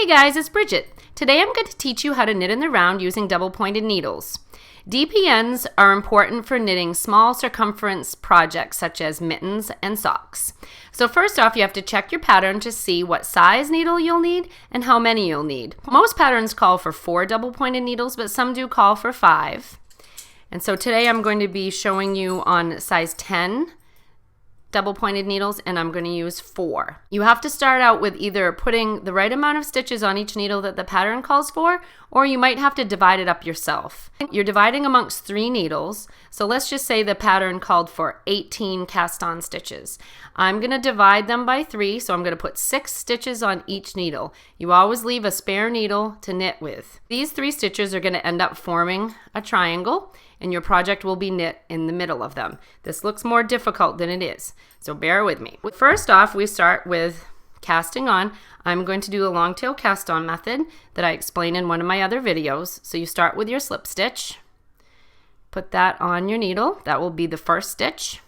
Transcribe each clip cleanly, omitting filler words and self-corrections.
Hey guys, it's Bridget. Today I'm going to teach you how to knit in the round using double-pointed needles. DPNs are important for knitting small circumference projects such as mittens and socks. So first off, you have to check your pattern to see what size needle you'll need and how many you'll need. Most patterns call for 4 double-pointed needles, but some do call for 5. And so today I'm going to be showing you on size 10 double-pointed needles, and I'm going to use 4. You have to start out with either putting the right amount of stitches on each needle that the pattern calls for, or you might have to divide it up yourself. You're dividing amongst 3 needles, so let's just say the pattern called for 18 cast-on stitches. I'm going to divide them by 3, so I'm going to put 6 stitches on each needle. You always leave a spare needle to knit with. These 3 stitches are going to end up forming a triangle, and your project will be knit in the middle of them. This looks more difficult than it is, so bear with me. First off, we start with casting on. I'm going to do a long tail cast on method that I explain in one of my other videos. So you start with your slip stitch, put that on your needle. That will be the first stitch.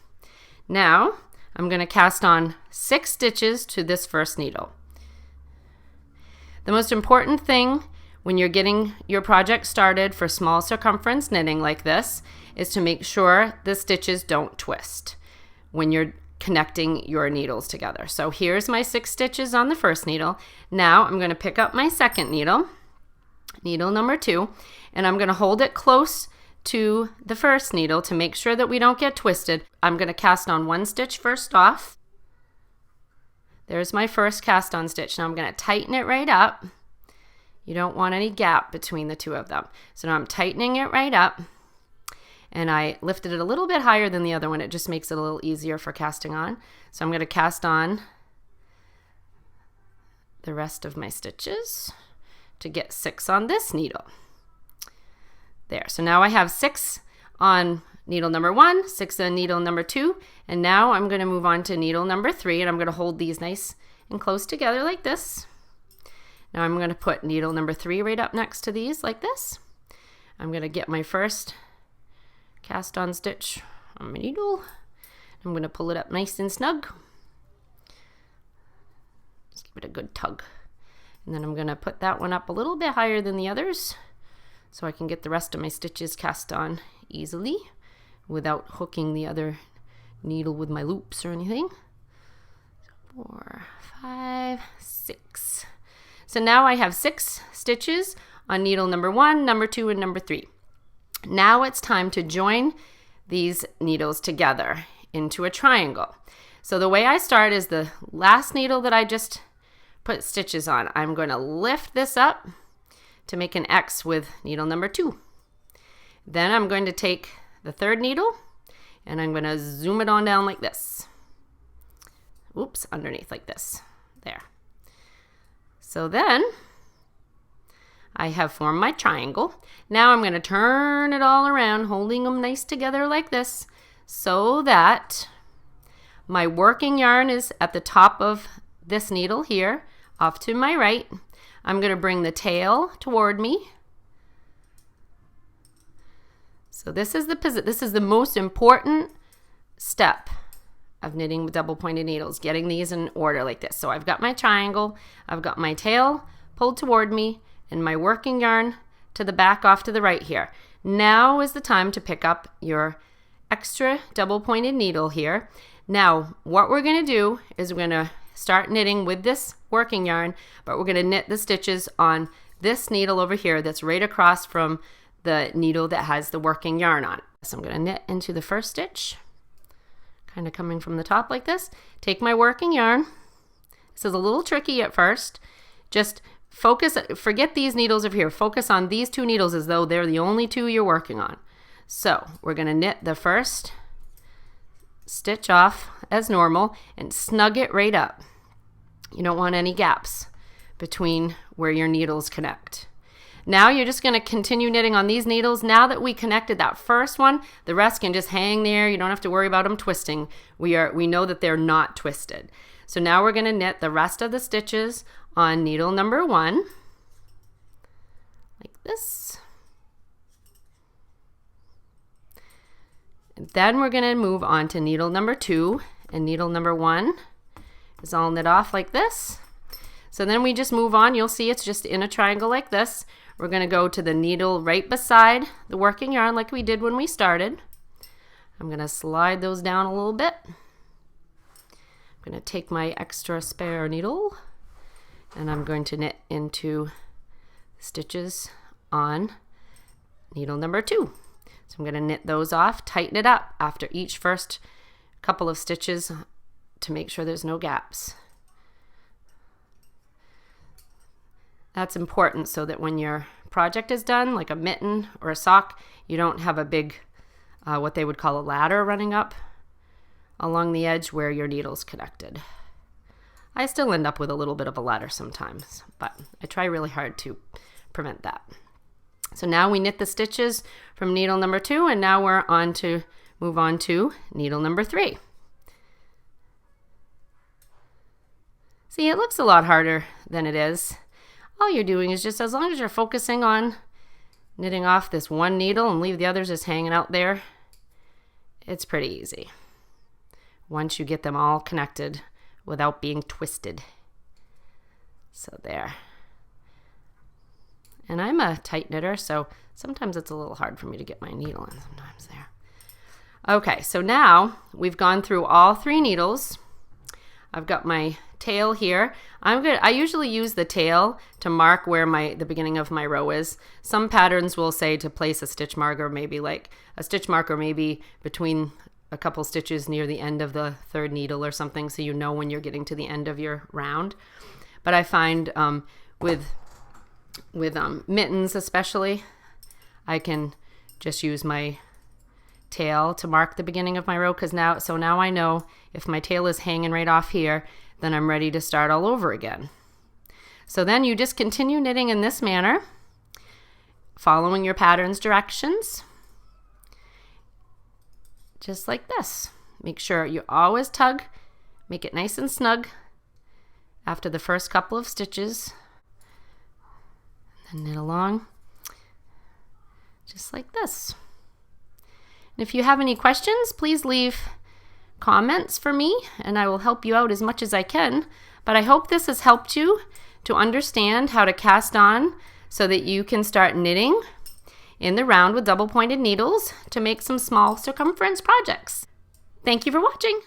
Now I'm going to cast on 6 stitches to this first needle. The most important thing when you're getting your project started for small circumference knitting like this is to make sure the stitches don't twist when you're connecting your needles together. So here's my 6 stitches on the first needle. Now I'm going to pick up my second needle, needle number 2, and I'm going to hold it close to the first needle to make sure that we don't get twisted. I'm going to cast on 1 stitch first off. There's my first cast on stitch. Now I'm going to tighten it right up. You don't want any gap between the 2 of them. So now I'm tightening it right up, and I lifted it a little bit higher than the other one. It just makes it a little easier for casting on. So I'm going to cast on the rest of my stitches to get 6 on this needle. There, so now I have 6 on needle number 1, 6 on needle number 2, and now I'm going to move on to needle number 3, and I'm going to hold these nice and close together like this. Now I'm going to put needle number 3 right up next to these like this. I'm going to get my first cast on stitch on my needle. I'm going to pull it up nice and snug. Just give it a good tug. And then I'm going to put that one up a little bit higher than the others so I can get the rest of my stitches cast on easily without hooking the other needle with my loops or anything. 4, 5, 6. So now I have 6 stitches on needle number 1, number 2, and number 3. Now it's time to join these needles together into a triangle. So the way I start is the last needle that I just put stitches on. I'm going to lift this up to make an X with needle number 2. Then I'm going to take the 3rd needle and I'm going to zoom it on down like this. Oops, underneath like this. There. So then I have formed my triangle. Now I'm going to turn it all around, holding them nice together like this, so that my working yarn is at the top of this needle here, off to my right. I'm going to bring the tail toward me. So this is the most important step of knitting with double-pointed needles, getting these in order like this. So I've got my triangle, I've got my tail pulled toward me, and my working yarn to the back off to the right here. Now is the time to pick up your extra double-pointed needle here. Now what we're going to do is we're going to start knitting with this working yarn, but we're going to knit the stitches on this needle over here that's right across from the needle that has the working yarn on it. So I'm going to knit into the first stitch, kind of coming from the top like this. Take my working yarn. This is a little tricky at first. Just focus, forget these needles over here. Focus on these 2 needles as though they're the only 2 you're working on. So we're going to knit the first stitch off as normal and snug it right up. You don't want any gaps between where your needles connect. Now you're just going to continue knitting on these needles. Now that we connected that first one, the rest can just hang there. You don't have to worry about them twisting. We know that they're not twisted. So now we're going to knit the rest of the stitches on needle number 1, like this. And then we're going to move on to needle number 2, and needle number 1 is all knit off like this. So then we just move on. You'll see it's just in a triangle like this. We're going to go to the needle right beside the working yarn like we did when we started. I'm going to slide those down a little bit. I'm going to take my extra spare needle and I'm going to knit into stitches on needle number 2. So I'm going to knit those off, tighten it up after each first couple of stitches to make sure there's no gaps. That's important so that when your project is done, like a mitten or a sock, you don't have a big, what they would call a ladder running up along the edge where your needle's connected. I still end up with a little bit of a ladder sometimes, but I try really hard to prevent that. So now we knit the stitches from needle number 2, and now we're on to move on to needle number 3. See, it looks a lot harder than it is. All you're doing is just, as long as you're focusing on knitting off this one needle and leave the others just hanging out there, it's pretty easy once you get them all connected without being twisted. So there. And I'm a tight knitter, so sometimes it's a little hard for me to get my needle in sometimes there. Okay, so now we've gone through all 3 needles. I've got my tail here. I usually use the tail to mark where the beginning of my row is. Some patterns will say to place a stitch marker, maybe like a stitch marker maybe between a couple stitches near the end of the 3rd needle or something, so you know when you're getting to the end of your round. But I find with mittens especially, I can just use my tail to mark the beginning of my row, because now I know if my tail is hanging right off here, then I'm ready to start all over again. So then you just continue knitting in this manner, following your pattern's directions, just like this. Make sure you always tug, make it nice and snug after the first couple of stitches, and then knit along just like this. And if you have any questions, please leave comments for me and I will help you out as much as I can. But I hope this has helped you to understand how to cast on so that you can start knitting in the round with double pointed needles to make some small circumference projects. Thank you for watching.